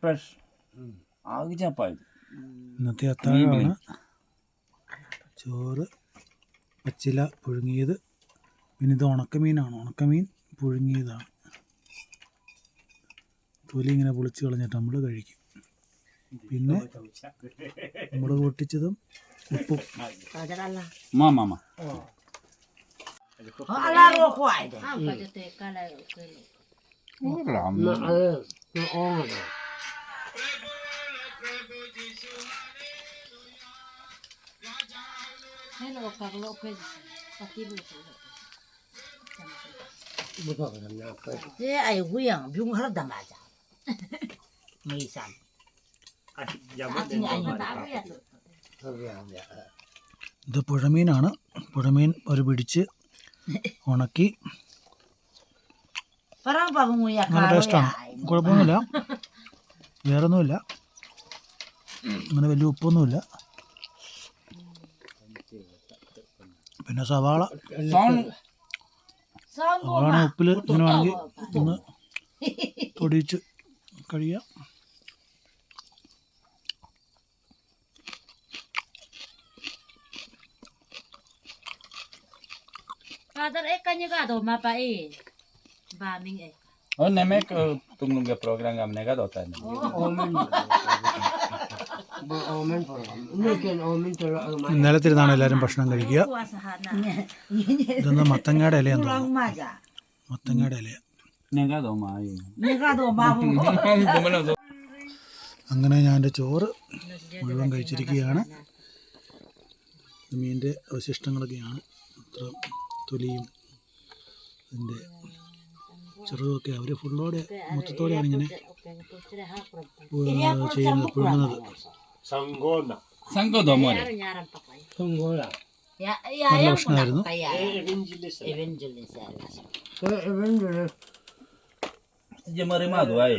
fresh. ഇന്നത്തെ അത്താഴമാണ്. ചോറ്, പച്ചില പുഴുങ്ങിയത്, പിന്നെ ഇത് ഉണക്കമീനാണ്. ഉണക്കമീൻ പുഴുങ്ങിയതാണ്. തൊലി ഇങ്ങനെ പൊളിച്ച് കളഞ്ഞിട്ട് നമ്മൾ കഴിക്കും. പിന്നെ നമ്മൾ പൊട്ടിച്ചതും ഉപ്പും. ഇത് പുഴമീനാണ്. പുഴമീൻ ഒരു പിടിച്ച് ഉണക്കി നല്ല ടേസ്റ്റാണ്. കുഴപ്പമൊന്നുമില്ല, വേറൊന്നുമില്ല, അങ്ങനെ വലിയ ഉപ്പൊന്നുമില്ല. പിന്നെ സവാള ഉപ്പിൽ ഇങ്ങനെ വേണമെങ്കിൽ ഒന്ന് പൊടിച്ച് കഴിയാം. Oh, nemek tunggu ke program kami nega dotan. നിലത്തിരുന്നാണ് എല്ലാവരും ഭക്ഷണം കഴിക്കുക. ഇതൊന്ന് മത്തങ്ങയുടെ ഇലയാന്ന് തോന്നുന്നു. മത്തങ്ങയുടെ ഇല. അങ്ങനെ ഞാൻ എൻ്റെ ചോറ് മുഴുവൻ കഴിച്ചിരിക്കുകയാണ്. മീനിൻ്റെ അവശിഷ്ടങ്ങളൊക്കെയാണ്. ഇത്ര തൊലിയും അതിൻ്റെ ചെറുതൊക്കെ അവർ ഫുള്ളോടെ മൊത്തത്തോടെയാണ് ഇങ്ങനെ ചെയ്യുന്നത്, പുഴുങ്ങുന്നത്. നല്ല ഭക്ഷണമായിരുന്നു. Jemari madu ay.